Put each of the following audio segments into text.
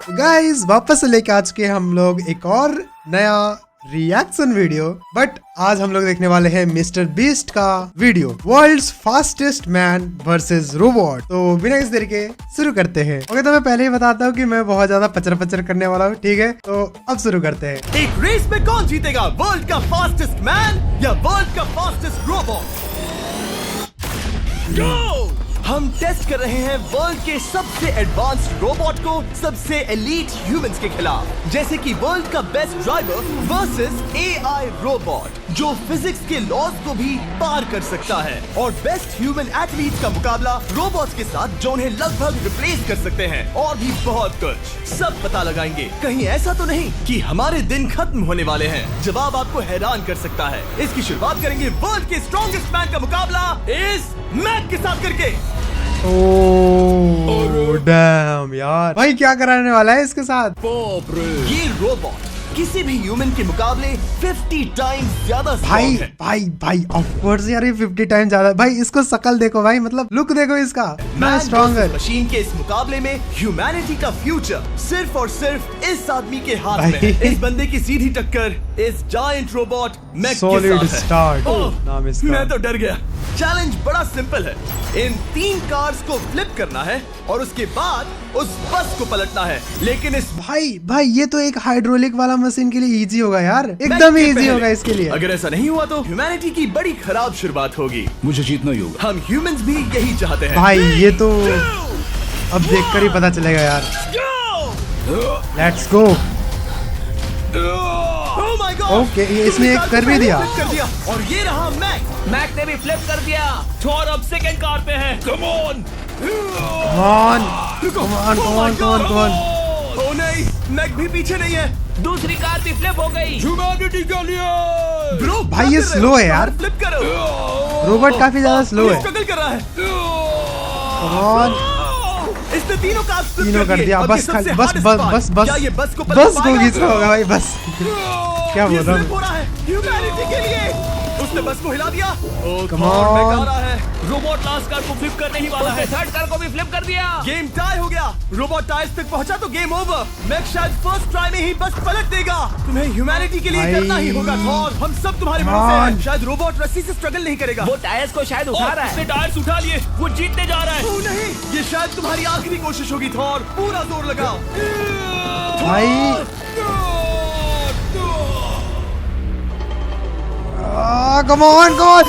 Guys वापस से लेके आ चुके हैं हम लोग एक और नया रिएक्शन वीडियो। बट आज हम लोग देखने वाले हैं मिस्टर बीस्ट का video, world's fastest man versus robot. तो बिना किसी देरी के शुरू करते हैं। ओके, तो मैं पहले ही बताता हूँ कि मैं बहुत ज्यादा पचर पचर करने वाला हूँ, ठीक है? तो अब शुरू करते हैं। एक रेस में कौन जीतेगा, वर्ल्ड का फास्टेस्ट मैन या वर्ल्ड का फास्टेस्ट रोबोट? गो! हम टेस्ट कर रहे हैं वर्ल्ड के सबसे एडवांस्ड रोबोट को सबसे एलीट ह्यूमंस के खिलाफ, जैसे कि वर्ल्ड का best driver versus AI robot जो फिजिक्स के लॉज को भी पार कर सकता है, और बेस्ट ह्यूमन एथलीट का मुकाबला रोबोट्स के साथ जो उन्हें लगभग रिप्लेस कर सकते हैं, और भी बहुत कुछ सब पता लगाएंगे। कहीं ऐसा तो नहीं कि हमारे दिन खत्म होने वाले हैं? जवाब आपको हैरान कर सकता है। इसकी शुरुआत करेंगे वर्ल्ड के स्ट्रॉन्गेस्ट मैन का मुकाबला इस मैक के साथ करके। ओह डैम यार, भाई क्या कराने वाला है इसके साथ? ये रोबोट किसी भी ह्यूमन के मुकाबले 50 टाइम्स ज्यादा भाई है। भाई ऑफ कोर्स यार, ये 50 टाइम ज्यादा। भाई इसको शकल देखो भाई, मतलब लुक देखो इसका, मैं स्ट्रॉन्गर। मशीन के इस मुकाबले में ह्यूमैनिटी का फ्यूचर सिर्फ और सिर्फ इस आदमी के हाथ में है। इस बंदे की सीधी टक्कर इस जायंट रोबोट मैक के साथ है। नाम इसका। मैं तो डर गया। चैलेंज बड़ा सिंपल है, इन 3 कार्स को फ्लिप करना है और उसके बाद उस बस को पलटना है। लेकिन इस भाई ये तो एक हाइड्रोलिक वाला मशीन के लिए इजी होगा यार, एकदम इजी होगा इसके लिए। अगर ऐसा नहीं हुआ तो ह्यूमैनिटी की बड़ी खराब शुरुआत होगी। मुझे जीतना ही होगा। हम ह्यूमंस भी यही चाहते हैं। भाई ये तो अब देखकर ही पता चलेगा यार। Let's go. ओके, इसने एक कर भी दिया। और ये रहा मैक ने भी फ्लिप कर दिया। थॉर अब सेकंड कार पे है। Come on. ओ नहीं, मैक भी पीछे नहीं है। दूसरी कार भी फ्लिप हो गई। ह्यूमैनिटी के लिए। ब्रो भाई ये स्लो है यार, फ्लिप करो। रोबोट काफी ज्यादा स्लो है। स्ट्रगल कर रहा है। इसने तीनों कर दिया। बस क्या ये बस को घींचना होगा भाई, बस। क्या बोल रहा हूँ? ह्यूमैनिटी के लिए उसने बस को हिला दिया। Come on. Robot last car को फ्लिप करने ही वाला है। थर्ड कार को भी फ्लिप कर दिया। गेम टाई हो गया। रोबोट टायर्स तक पहुंचा तो गेम ओवर। मैक शायद फर्स्ट ट्राई में ही बस पलट देगा। तुम्हें ह्यूमैनिटी के लिए करना ही होगा थॉर। हम सब तुम्हारे भरोसे हैं। शायद रोबोट रस्सी से स्ट्रगल नहीं करेगा। वो टायर्स को शायद उठा रहा है। उसने टायर्स उठा लिए, वो जीतने जा रहा है। ओह नहीं, ये शायद तुम्हारी आखिरी कोशिश होगी थॉर। पूरा जोर लगाओ भाई। Come on!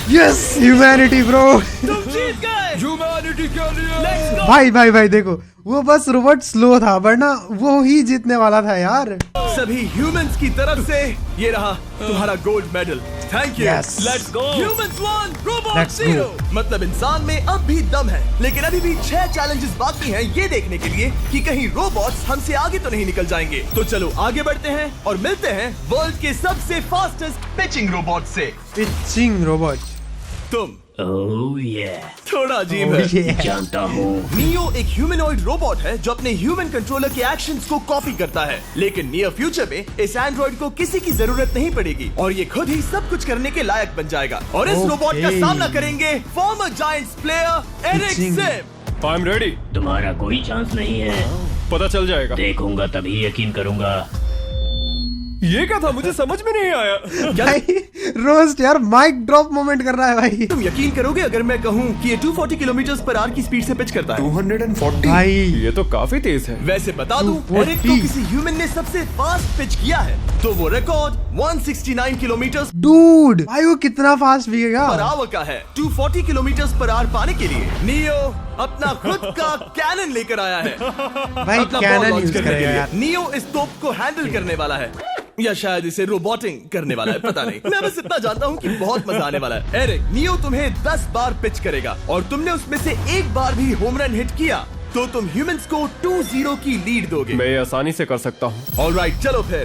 Yes, humanity, bro. तुम जीत गए। ह्यूमैनिटी के लिए। भाई देखो, वो बस रोबोट स्लो था, वरना वो ही जीतने वाला था यार। सभी ह्यूमंस की तरफ से ये रहा तुम्हारा gold medal. Thank you. Let's go. Humans 1 robot 0। मतलब इंसान में अब भी दम है, लेकिन अभी भी 6 चैलेंजेस बाकी हैं ये देखने के लिए कि कहीं रोबोट्स हमसे आगे तो नहीं निकल जाएंगे। तो चलो आगे बढ़ते हैं और मिलते हैं वर्ल्ड के सबसे फास्टेस्ट पिचिंग रोबोट से। पिचिंग रोबोट तुम ओह ये थोड़ा अजीब है। जानता हूँ। नियो एक ह्यूमनॉइड रोबोट है जो अपने ह्यूमन कंट्रोलर के एक्शंस को कॉपी करता है, लेकिन नियर फ्यूचर में इस एंड्रॉइड को किसी की जरूरत नहीं पड़ेगी और ये खुद ही सब कुछ करने के लायक बन जाएगा। और इस रोबोट का सामना करेंगे former Giants player Eric Sim. I am ready. तुम्हारा कोई चांस नहीं है। पता चल जाएगा। देखूंगा तभी यकीन करूंगा। ये क्या था, मुझे समझ में नहीं आया। भाई रोस्ट यार, माइक ड्रॉप मोमेंट कर रहा है भाई। तुम यकीन करोगे अगर मैं कहूँ कि ये 240 किलोमीटर पर आवर की स्पीड से पिच करता है। 240 भाई ये तो काफी तेज है। वैसे बता दूं, एरिक को किसी ह्यूमन ने सबसे फास्ट पिच किया है तो वो रिकॉर्ड 169 किलोमीटर डूड। भाई वो कितना फास्ट भीगेगा पर आवर का है। 240 किलोमीटर पर आवर पाने के लिए नियो अपना खुद का कैनन लेकर आया है। भाई कैनन यूज करेगा यार। नियो इस तोप को हैंडल करने वाला है, या शायद इसे रोबोटिंग करने वाला है, पता नहीं। मैं बस इतना जानता हूँ कि बहुत मजा आने वाला है। एरिक, नियो तुम्हें 10 बार पिच करेगा और तुमने उसमें से एक बार भी होम रन हिट किया तो तुम ह्यूमंस को 2-0 की लीड दोगे। मैं ये आसानी से कर सकता हूँ। ऑलराइट, चलो फिर।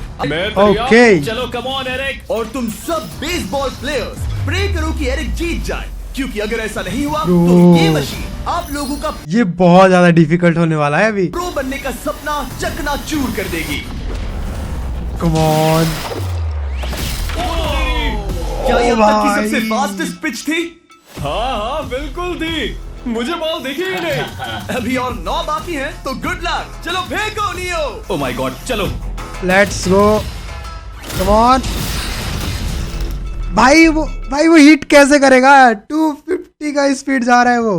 ओके चलो कम ऑन एरिक। और तुम सब बेसबॉल प्लेयर्स प्रे करो कि एरिक जीत जाए, क्योंकि अगर ऐसा नहीं हुआ तो ये मशीन आप लोगों का ये बहुत ज्यादा डिफिकल्ट होने वाला है अभी। प्रो बनने का सपना चकनाचूर कर देगी। Come on. क्या ये अब तक की सबसे फास्टेस्ट पिच थी? हाँ बिल्कुल थी। मुझे बॉल दिखी ही नहीं। अभी और 9 बाकी हैं, तो गुड लक। चलो फेंको नियो। ओ माय गॉड, चलो। Let's go, come on. भाई वो हिट कैसे करेगा? 250 का स्पीड जा रहा है वो।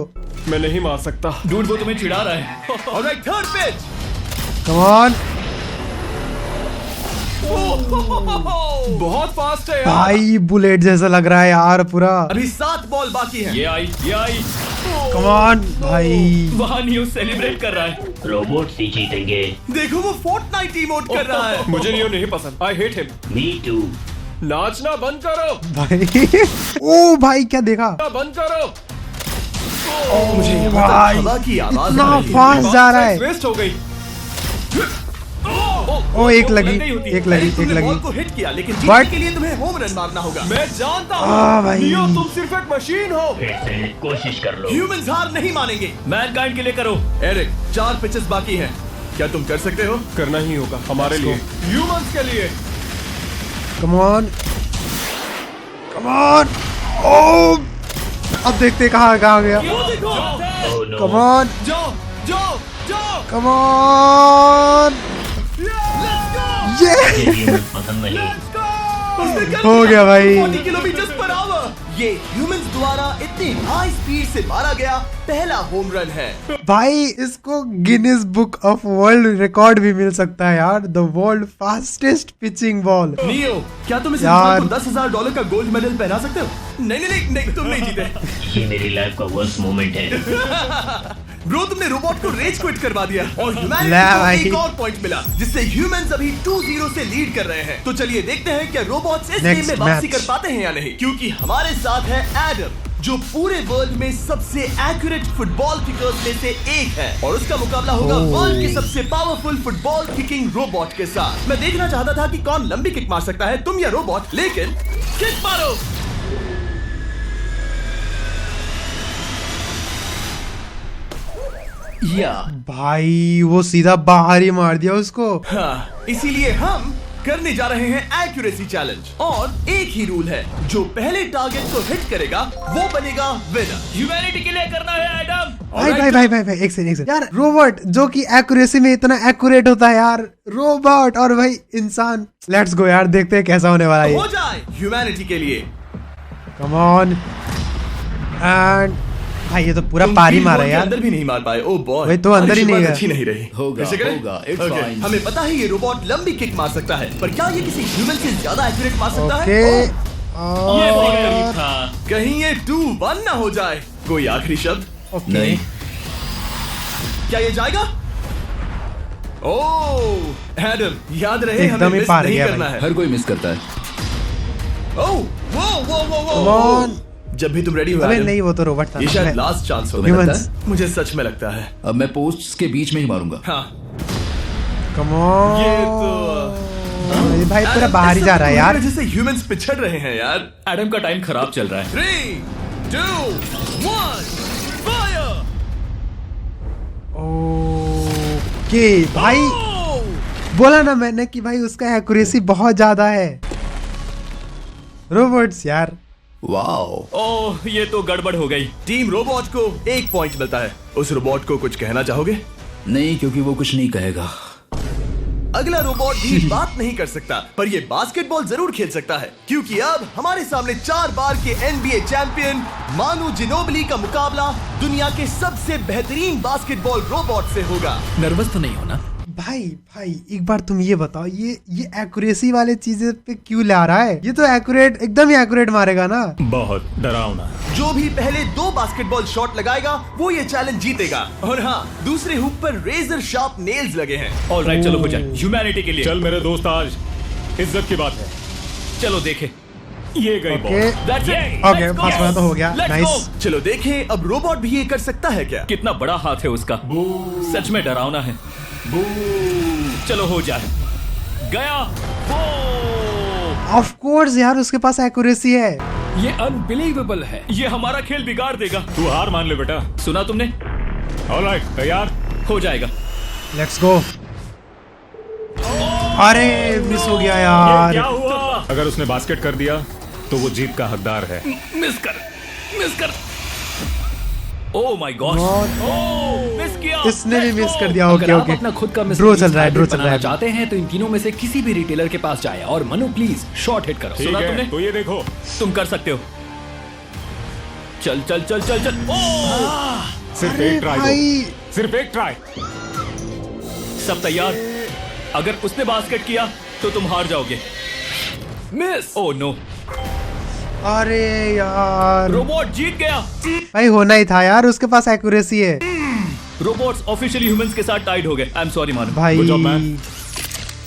मैं नहीं मार सकता। डूड वो तुम्हें चिढ़ा रहा है। Alright, third pitch. Come on बहुत फास्ट है यार। भाई, बुलेट जैसा लग रहा है यार पूरा। अभी 7 बॉल बाकी हैं। ये आई। कम ऑन भाई। वहाँ न्यूज सेलिब्रेट कर रहा है। रोबोट्स ही जीतेंगे। देखो वो फोर्टनाइट इमोट कर रहा है। मुझे नियो नहीं पसंद। I hate him. Me too. नाचना बंद करो। भाई ओ भाई, क्या देखा? बंद करो। मुझे भाई, हवा की आवाज इतना आ रही है। फास्ट जा रहा है। वेस्ट हो गई। ओ, एक लगी, लग गई होती है। एक लगी, तुमने एक बॉल लगी। को हिट किया, लेकिन But- जीतने के लिए तुम्हें होम रन मारना होगा। मैं जानता आ, हूँ भाई। नियो, तुम सिर्फ एक मशीन हो। फिर से कोशिश कर लो। ह्यूमंस हार नहीं मानेंगे। मैनकाइंड के लिए करो। एरिक, 4 पिचेस बाकी हैं। क्या तुम कर सकते हो? करना ही होगा हमारे लिए, ह्यूमंस के लिए। Come on, come on. ओ, अब देखते कहाँ गया। Oh no. कम ऑन, जाओ जाओ जाओ। Come on. ये मुझे ह्यूमंस पसंद नहीं। उसने कर हो दिया। गया भाई। 40 किलोमीटर पर आवर। ये ह्यूमंस द्वारा इतनी हाई स्पीड से मारा गया पहला होम रन है। भाई, इसको Guinness book of world record भी मिल सकता है यार। The world fastest pitching ball. Neo, क्या तुम इस यार। इंसान को $10,000 का गोल्ड मेडल पहना सकते हो? नहीं, तुम नहीं जीते। ये मेरी लाइफ का वर्स्ट मोमेंट है। ब्रो, तुमने रोबोट को रेज क्विट करवा दिया और ह्यूमैनिटी ले को भाई। एक और पॉइंट मिला, जिससे ह्यूमंस अभी 2-0 से लीड कर रहे हैं। तो चलिए देखते हैं क्या रोबोट्स इस Next गेम में वापसी match. कर पाते हैं या नहीं, क्योंकि हमारे साथ है एडम, जो पूरे वर्ल्ड में सबसे एक्यूरेट फुटबॉल किकर्स में से एक है, और उसका मुकाबला होगा वर्ल्ड के सबसे पावरफुल फुटबॉल किकिंग रोबोट के साथ। मैं देखना चाहता था कि कौन लंबी किक मार सकता है, तुम या रोबोट, लेकिन किक मारो। या भाई, वो सीधा बाहर ही मार दिया उसको। हाँ, इसीलिए हम करने जा रहे हैं एक्यूरेसी चैलेंज, और एक ही रूल है, जो पहले टारगेट को हिट करेगा वो बनेगा विनर। ह्यूमैनिटी के लिए करना है एडम। भाई, एक सेकंड यार। रोबोट जो कि एक्यूरेसी में इतना एक्यूरेट होता है यार, रोबोट और भाई इंसान। लेट्स गो यार, देखते हैं कैसा होने वाला है हो जाए ह्यूमैनिटी के लिए। Come on. एंड भाई, ये तो पूरा तुम पारी field मारा goal के यार। अंदर भी नहीं मार पाए। ओ बॉय, वही तो, अंदर ही नहीं गया। अच्छी नहीं रही। होगा, कैसे करें? होगा, it's Okay, fine. हमें पता है ये रोबोट लंबी किक मार सकता है, पर क्या ये किसी ह्यूमन से ज्यादा एक्यूरेट मार सकता ओके। है? ये बहुत करीब था। कहीं ये 2-1 ना हो जाए। कोई आखिरी शब्द? ओके। क्या ये जाएगा? ओह एडम, याद रहे एकदम हमें ही मिस पार नहीं गया करना भाई। है। हर कोई मिस करता है। ओह वो Come on. जब भी तुम रेडी हो अबे एडम, नहीं, वो तो रोबोट था ये ना। शायद लास्ट चांस हो। Humans. मुझे सच में लगता है। अब मैं पोस्ट्स के बीच में ही मारूंगा। हाँ, कम ऑन। ये तो ये भाई पूरा एडम, बाहर ही इस जा सब रहा है तो यार। जैसे ह्यूमंस पिछड़ रहे हैं यार। एडम का टाइम खराब चल रहा है। 3, 2, 1, फायर! ओके भाई, बोला ना मैंने कि भाई उसका एक्यूरेसी बहुत ज्यादा है। रोबोट्स यार। वाओ, ओह ये तो गड़बड़ हो गई। टीम रोबोट को 1 पॉइंट मिलता है। उस रोबोट को कुछ कहना चाहोगे? नहीं, क्योंकि वो कुछ नहीं कहेगा। अगला रोबोट भी बात नहीं कर सकता, पर ये बास्केटबॉल जरूर खेल सकता है, क्योंकि अब हमारे सामने 4 बार के NBA चैंपियन मानू जिनोबली का मुकाबला दुनिया के सबसे बेहतरीन बास्केटबॉल रोबोट से होगा। नर्वस तो नहीं होना? भाई एक बार तुम ये बताओ, ये एक्यूरेसी वाले चीजें पे क्यों ला रहा है? ये तो एक्यूरेट, एकदम ही एक्यूरेट मारेगा ना। बहुत डरावना। जो भी पहले 2 बास्केटबॉल शॉट लगाएगा वो ये चैलेंज जीतेगा। और हाँ, दूसरे हुक पर रेजर शार्प नेल्स लगे हैं। ऑलराइट, चलो हो जाए ह्यूमैनिटी के लिए। चल मेरे दोस्त, आज इज्जत की बात है। चलो देखे। ये गई okay ball. That's it. Okay, Let's go. First वाला तो हो गया। Let's nice. go. चलो देखें अब रोबोट भी ये कर सकता है क्या। कितना बड़ा हाथ है उसका, सच में डरावना है। चलो हो जाए। गया। ऑफ कोर्स यार, उसके पास एक्यूरेसी है। ये अनबिलीवेबल है। ये हमारा खेल बिगाड़ देगा। तू हार मान ले बेटा। सुना तुमने? ऑलराइट, तैयार? हो जाएगा। Let's go. अरे मिस हो गया ये यार। क्या हुआ? अगर उसने बास्केट कर दिया तो वो जीत का हकदार है। मिस कर। ओह माय गॉड, मिस किया। इसने भी मिस कर दिया। अगर ओके आप ओके, अपना खुद का ड्रॉ चल रहा है, ड्रॉ चल रहा है। चाहते हैं तो इन तीनों में से किसी भी रिटेलर के पास जाए और मनु प्लीज शॉर्ट हिट करो। सुना तुमने? तो ये देखो, तुम कर सकते हो। चल चल चल चल चल। सिर्फ एक ट्राई भाई दो, सिर्फ एक ट्राई। सब तैयार? अगर उसने बास्केट किया तो तुम हार जाओगे। मिस। ओह नो, अरे यार, रोबोट जीत गया। भाई होना ही था यार, उसके पास एक्यूरेसी है रोबोट्स ऑफिशियली ह्यूमंस के साथ टाइड हो गए। आई एम सॉरी मानो। भाई। Good job, man.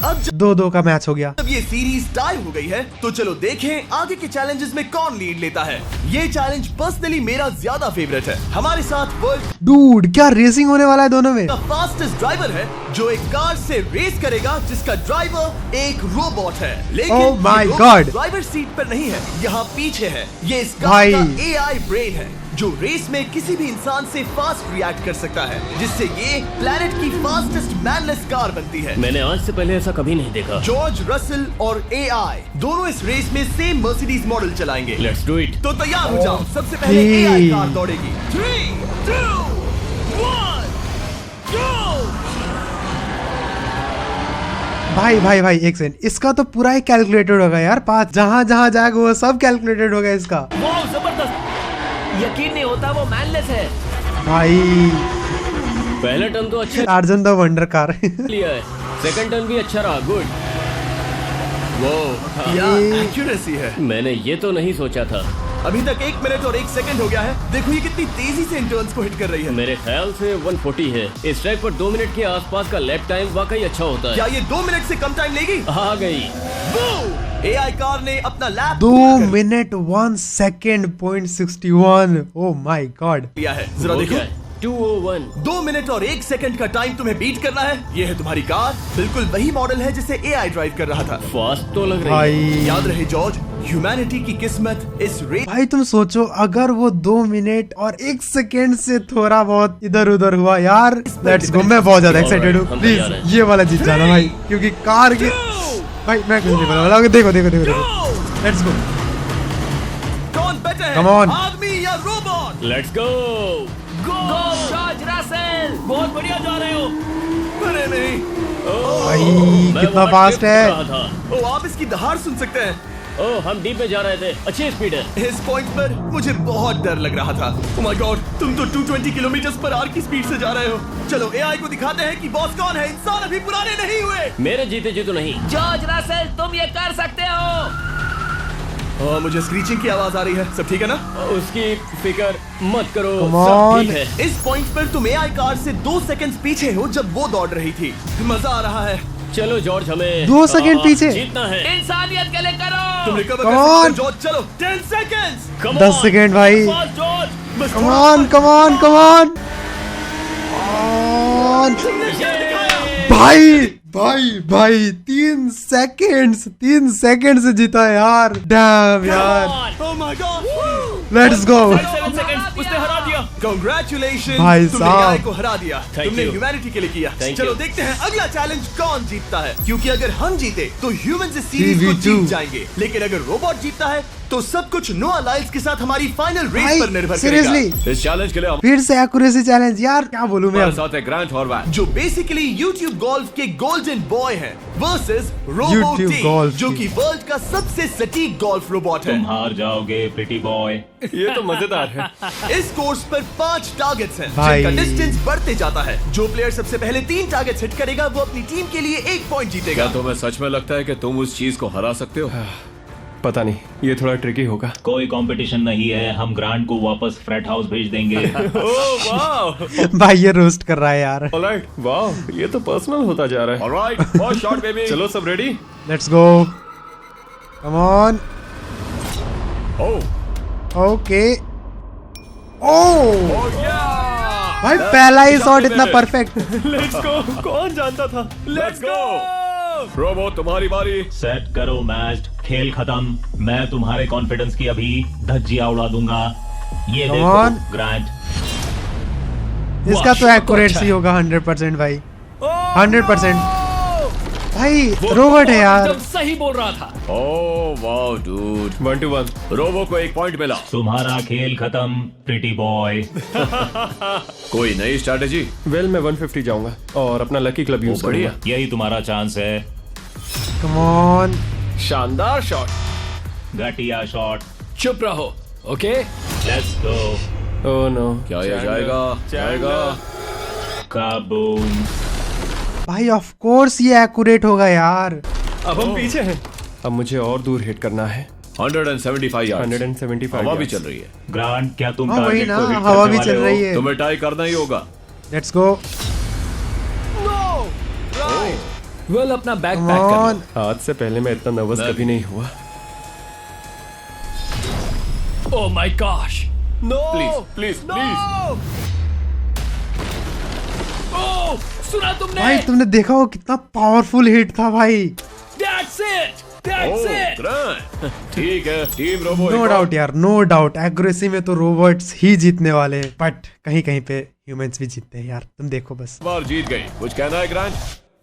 अब 2-2 का मैच हो गया। जब ये सीरीज टाई हो गई है तो चलो देखें आगे के चैलेंजेस में कौन लीड लेता है। ये चैलेंज पर्सनली मेरा ज्यादा फेवरेट है। हमारे साथ वर्ल्ड डूड, क्या रेसिंग होने वाला है दोनों में। का फास्टेस्ट ड्राइवर है जो एक कार से रेस करेगा जिसका ड्राइवर एक रोबोट है। लेकिन Oh my ये रोबोट God. ड्राइवर सीट पर नहीं है, यहाँ पीछे है। ये इस कार भाई। का AI ब्रेन है जो रेस में किसी भी इंसान से फास्ट रिएक्ट कर सकता है, जिससे ये प्लेनेट की फास्टेस्ट मैनलेस कार बनती है। मैंने आज से पहले ऐसा कभी नहीं देखा। जॉर्ज रसल और AI दोनों इस रेस में सेम मर्सिडीज मॉडल चलाएंगे। Let's do it. तो तैयार हो जाओ, सबसे पहले जी। AI कार दौड़ेगी। 3, 2, 1, go! भाई भाई भाई एक सेकंड, इसका तो पूरा ही कैलकुलेटेड होगा यार। पाथ जहाँ जहाँ जाएगा वो सब कैलकुलेटेड होगा इसका। वाह जबरदस्त। यकीन नहीं होता वो मैनलेस है। भाई पहला टर्न तो अच्छा टार्जन द वंडर कार। लिया है, सेकंड टर्न भी अच्छा रहा। गुड। वो क्या एक्यूरेसी है। मैंने ये तो नहीं सोचा था। अभी तक 1 मिनट और 1 सेकंड हो गया है। देखो ये कितनी तेजी से इन टर्न्स को हिट कर रही है। मेरे ख्याल से 140 है। इस ट्रैक पर 2 मिनट के आसपास का लैप टाइम वाकई अच्छा होता क्या है। ये 2 मिनट से कम टाइम लेगी? आ गई। AI कार ने अपना lap 2 minute 1 second .61। Oh my God. लिया है। जरा वो देखो, क्या है? 201। 2 मिनट और 1 सेकंड का टाइम तुम्हें बीट करना है। ये है तुम्हारी कार, बिल्कुल वही मॉडल है जिसे AI ड्राइव कर रहा था। फास्ट तो लग रही है। भाई याद रहे जॉर्ज, ह्यूमैनिटी की किस्मत इस रेस भाई तुम सोचो, अगर वो 2 मिनट और 1 सेकेंड से थोड़ा बहुत इधर उधर हुआ यार। लेट्स गो, मैं बहुत ज्यादा एक्साइटेड हूँ। हम प्लीज तैयार हैं। ये वाला जीत जाना भाई, क्योंकि कार के भाई मैं कुछ नहीं बोलने वाला। देखो देखो देखो देखो, लेट्स गो। कौन बेटर है, Come on. आदमी या robot? Let's go. George Russell, बहुत बढ़िया जा रहे हो। अरे नहीं, भाई मैं कितना वहाँ फास्ट टिप है। रहा था। ओ आप इसकी दहाड़ सुन सकते हैं। ओह हम डीप में जा रहे थे। अच्छी स्पीड है। इस पॉइंट पर मुझे बहुत डर लग रहा था। Oh my God, तुम तो 220 किलोमीटर पर आवर की स्पीड से जा रहे हो। चलो AI को दिखाते हैं कि बॉस कौन है। इंसान अभी पुराने नहीं हुए। मेरे जीते जी तो नहीं। जॉर्ज रसेल, तुम ये कर सकते हो। मुझे स्क्रीचिंग की आवाज आ रही है। सब ठीक है ना? उसकी फिक्र मत करो। Come सब on. ठीक है। इस पॉइंट पर तुम AI कार से 2 सेकंड पीछे हो जब वो दौड़ रही थी। मजा आ रहा है। चलो जॉर्ज, हमें 2 सेकंड पीछे। जीतना है। इंसानियत के लिए करो। तुम रिकवर Come कर सकते हो on. जॉर्ज। चलो 10 सेकंड्स। Come 10 on. सेकेंड भाई। Fast, George. बस कम थोड़ा on come on come on. तुमने क्या दिखाया? भाई भाई भाई 3 सेकेंड से जीता यार। डैम यार, Oh my God. Let's go. 7 second, उसने हरा दिया। Congratulations, भाई तुमने साहब। AI को हरा दिया। Thank तुमने you. ह्यूमैनिटी के लिए किया। Thank चलो you. देखते हैं अगला चैलेंज कौन जीतता है, क्योंकि अगर हम जीते तो ह्यूमंस इस सीरीज को 3v2. जीत जाएंगे, लेकिन अगर रोबोट जीतता है तो सब कुछ नोआ लाइल्स के साथ हमारी फाइनल रेस भाई पर निर्भर सीरियसली करेगा। इस चैलेंज के लिए फिर से एक्यूरेसी चैलेंज यार, क्या बोलूं मैं हमारे अब। साथ है ग्रांट हॉर्वैट। जो बेसिकली YouTube गोल्फ के गोल्डन बॉय हैं वर्सेस रोबो YouTube टी, golf जो की। कि वर्ल्ड का सबसे सटीक गोल्फ रोबोट है। हार जाओगे प्रिटी बॉय। ये तो मजेदार है। इस कोर्स पर 5 टारगेट्स हैं, भाई। जिनका डिस्टेंस बढ़ते जाता है। जो प्लेयर सबसे पहले 3 टारगेट्स हिट करेगा वो अपनी टीम के लिए 1 पॉइंट जीतेगा। क्या तुम्हें सच में लगता है कि तुम उस चीज को हरा सकते हो? पता नहीं, ये थोड़ा ट्रिकी होगा। कोई कंपटीशन नहीं है, हम ग्रांट को वापस फ्रेट हाउस भेज देंगे। ओह वाह, भाई ये रोस्ट कर रहा है यार। ऑलराइट, वाह, ये तो पर्सनल होता जा रहा है। Alright, first shot baby. चलो सब ready? Let's go, come on. Oh okay, oh yeah, भाई पहला ही शॉट इतना परफेक्ट। Let's go. कौन जानता था? Let's go. रोबो तुम्हारी बारी। सेट करो मैच, खेल खत्म। मैं तुम्हारे कॉन्फिडेंस की अभी धज्जियां उड़ा दूंगा। ये Come देखो on. ग्रांट। इसका तो वाह, एक्यूरेसी अच्छा है। होगा 100% भाई, 100%। भाई वो रोबोट है यार। एकदम सही बोल रहा था। Oh wow dude 1 to 1 robo को 1 पॉइंट मिला। तुम्हारा खेल खत्म प्रिटी बॉय। कोई नई स्ट्रैटेजी? वेल मैं 150 जाऊंगा और अपना लकी क्लब यूज बढ़िया। करूंगा। यही तुम्हारा चांस है। Come on. शानदार शॉट। घटिया शॉट। चुप रहो, okay? Let's go. Oh no, क्या ये जाएगा? काबूम। भाई ऑफ कोर्स ये एक्यूरेट होगा यार। अब हम पीछे हैं। अब मुझे और दूर हिट करना है। 175 यार्ड्स। 175 हवा भी yards। चल रही है। ग्रांट, क्या तुम हाँ वही टारगेट ना, को हिट हवा करने भी वाले चल हो? रही है। तुम्हें टाई करना ही होगा। Let's go. वेल अपना बैग कम पैक कर ऑन। लो। आज से पहले मैं इतना नर्वस मैं कभी भी। नहीं हुआ। Oh my gosh. No please oh, सुना तुमने? भाई तुमने देखा वो कितना पावरफुल हिट था भाई। That's it. That's Oh, it. Grand. ठीक है टीम रोबो। नो डाउट यार, नो डाउट एक्यूरेसी में तो रोबोट्स ही जीतने वाले हैं, बट कहीं कहीं पे ह्यूमंस भी जीतते हैं यार। तुम देखो बस। बार जीत गई। कुछ कहना है ग्रैंड?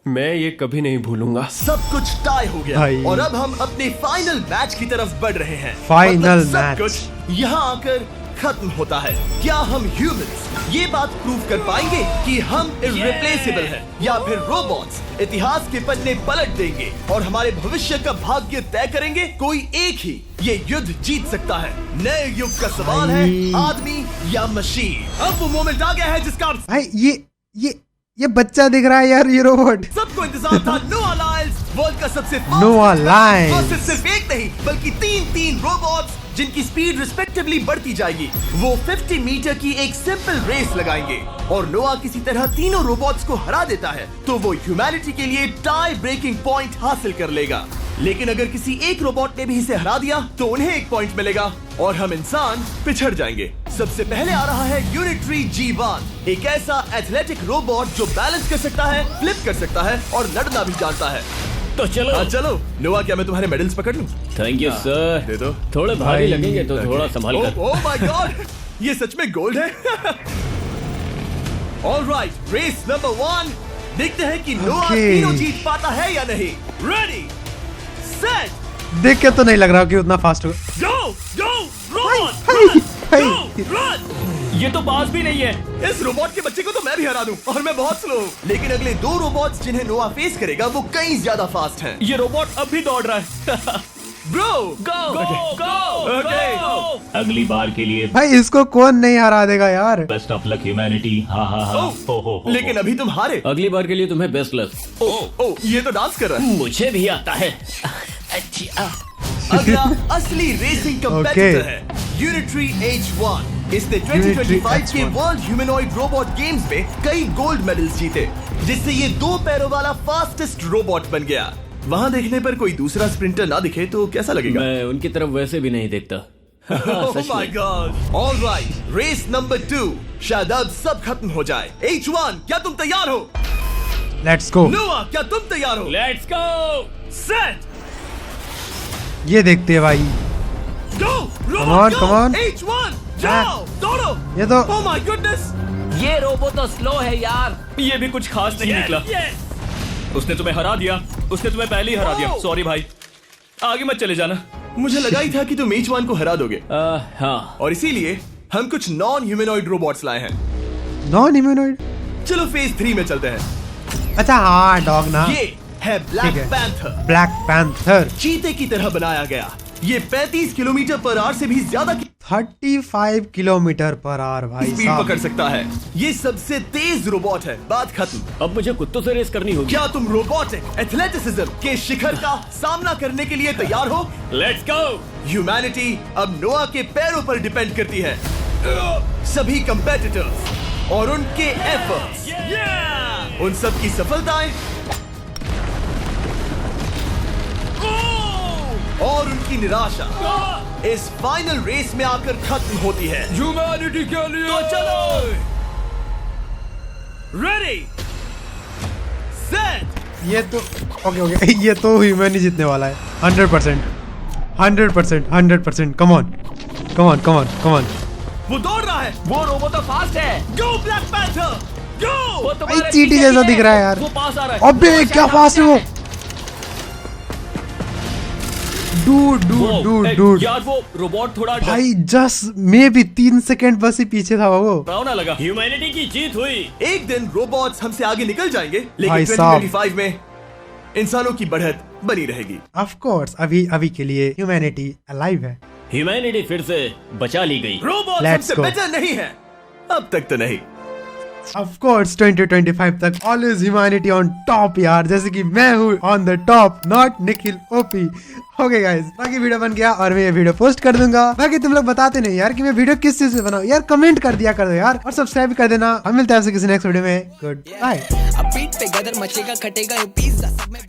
मैं ये कभी नहीं भूलूंगा। सब कुछ टाई हो गया भाई। और अब हम अपने फाइनल मैच की तरफ बढ़ रहे हैं। फाइनल मतलब सब मैच। कुछ यहाँ आकर खत्म होता है। क्या हम ह्यूमंस ये बात प्रूव कर पाएंगे कि हम इररिप्लेसेबल हैं, या फिर रोबोट्स इतिहास के पन्ने पलट देंगे और हमारे भविष्य का भाग्य तय करेंगे? कोई एक ही ये युद्ध जीत सकता है। नए युग का सवाल है, आदमी या मशीन। अब वो मोमेंट आ गया है जिसका भाई ये बच्चा दिख रहा है यार, ये रोबोट। सबको इंतजार था। नोआ लायंस वर्ल्ड का सबसे नोआ लायंस। सिर्फ एक नहीं बल्कि तीन रोबोट्स जिनकी स्पीड रिस्पेक्टिवली बढ़ती जाएगी। वो 50 मीटर की एक सिंपल रेस लगाएंगे और नोआ किसी तरह तीनों रोबोट्स को हरा देता है तो वो ह्यूमैनिटी के लिए टाई ब्रेकिंग पॉइंट हासिल कर लेगा। लेकिन अगर किसी एक रोबोट ने भी इसे हरा दिया तो उन्हें 1 पॉइंट मिलेगा और हम इंसान पिछड़ जाएंगे। सबसे पहले आ रहा है यूनिट्री G1, एक ऐसा एथलेटिक रोबोट जो बैलेंस कर सकता है, फ्लिप कर सकता है और लड़ना भी जानता है। तो चलो। चलो नोआ, क्या मैं तुम्हारे मेडल्स पकड़ लूं? Thank you sir. दे दो। थोड़े भारी लगेंगे तो थोड़ा संभाल कर। ओह माय गॉड, ये सच में गोल्ड है। ऑलराइट, रेस नंबर 1, देखते हैं कि नोआ Okay. तीनों जीत पाता है या नहीं। रेडी, सेट, देख के तो नहीं लग रहा कि उतना फास्ट होगा। गो रोबोट, भाई रन। ये तो पास भी नहीं है। इस रोबोट के बच्चे को तो मैं भी हरा दूं और मैं बहुत स्लो हूं। लेकिन अगले 2 रोबोट्स जिन्हें नोआ फेस करेगा वो कहीं ज्यादा फास्ट हैं। ये रोबोट अब भी दौड़ रहा है। ब्रो गो Okay. अगली बार के लिए भाई इसको कौन नहीं हरा देगा यार। Best of luck humanity. हाँ हाँ हाँ। हो। लेकिन अभी तुम हारे। अगली बार के लिए तुम्हें बेस्ट लक। ओह, ये तो डांस कर रहा है। मुझे भी आता है। अगला असली रेसिंग कंपेटिटर है यूनिट्री H1। इसने 2025 के वर्ल्ड ह्यूमनॉइड रोबोट गेम्स में कई गोल्ड मेडल्स जीते, जिससे ये 2 पैरों वाला फास्टेस्ट रोबोट बन गया। वहाँ देखने पर कोई दूसरा स्प्रिंटर ना दिखे तो कैसा लगेगा? मैं उनकी तरफ वैसे भी नहीं देखता। Oh my God! All right, race number 2, शायद अब सब खत्म हो जाए। H1, क्या तुम तैयार हो? Let's go. नोआ, क्या तुम तैयार हो? Let's go. सेट, ये देखते हैं भाई। गो, Come on, come on. H1, जाओ, दौड़ो। ये तो Oh my goodness! ये रोबो तो स्लो है यार। ये भी कुछ खास नहीं निकला। उसने तुम्हें हरा दिया। उसने तुम्हें पहले ही हरा दिया। सॉरी भाई, आगे मत चले जाना। मुझे लगा ही था कि तुम H1 को हरा दोगे हाँ। और इसीलिए हम कुछ नॉन ह्यूमनॉइड रोबोट्स लाए हैं। Non humanoid. चलो फेज 3 में चलते हैं। अच्छा हाँ, डॉग ना। ये है ब्लैक ठीक है। पैंथर। Black panther. चीते की तरह बनाया गया। ये 35 किलोमीटर पर आवर से भी ज्यादा की 35 किलोमीटर पर आवर भाई स्पीड साहब। पकड़ सकता है। ये सबसे तेज रोबोट है। बात खत्म। अब मुझे कुत्तों से रेस करनी होगी। क्या तुम रोबोटिक एथलेटिसिज्म के शिखर का सामना करने के लिए तैयार हो? Let's go. ह्यूमैनिटी अब नोआ के पैरों पर डिपेंड करती है। सभी कंपेटिटर्स और उनके एफर्ट्स, उन सब की सफलताएं और उनकी निराशा इस फाइनल रेस में आकर खत्म होती है। ह्यूमैनिटी के लिए तो चलो, रेडी, सेट, ये तो ओके ये तो ह्यूमन ही जीतने वाला है 100%। 100%। Come on. वो दौड़ रहा है। वो रोबो तो फास्ट है। गो ब्लैक पैंथर, गो। वो भाई चींटी जैसा दिख रहा है यार। वो पास आ रहा है। अबे क्या फास्ट है वो। डूड यार वो रोबोट थोड़ा भाई जस्ट मे भी 3 सेकंड बस ही पीछे था वो। डरावना लगा। ह्यूमैनिटी की जीत हुई। एक दिन रोबोट्स हमसे आगे निकल जाएंगे, भाई लेकिन साहब। 2025 में इंसानों की बढ़त बनी रहेगी। ऑफ कोर्स अभी के लिए ह्यूमैनिटी अलाइव है। ह्यूमैनिटी फिर से बचा ली गई। रोबोट Let's हमसे go. बेटर नहीं है, अब तक तो नहीं। ऑफ कोर्स 2025 तक ऑलवेज ह्यूमैनिटी ऑन टॉप यार, जैसे कि मैं हूँ on the top, not Nikhil OP. Okay guys, बाकी वीडियो बन गया और मैं ये वीडियो पोस्ट कर दूंगा। बाकी तुम लोग बताते नहीं यार कि मैं वीडियो किस चीज से बनाऊं यार, कमेंट कर दिया कर दो यार और सब्सक्राइब कर देना। हम मिलते हैं आपसे किसी नेक्स्ट वीडियो में। Good bye. अब बीट पे गदर मचेगा, खटेगा ये पिज्जा सब में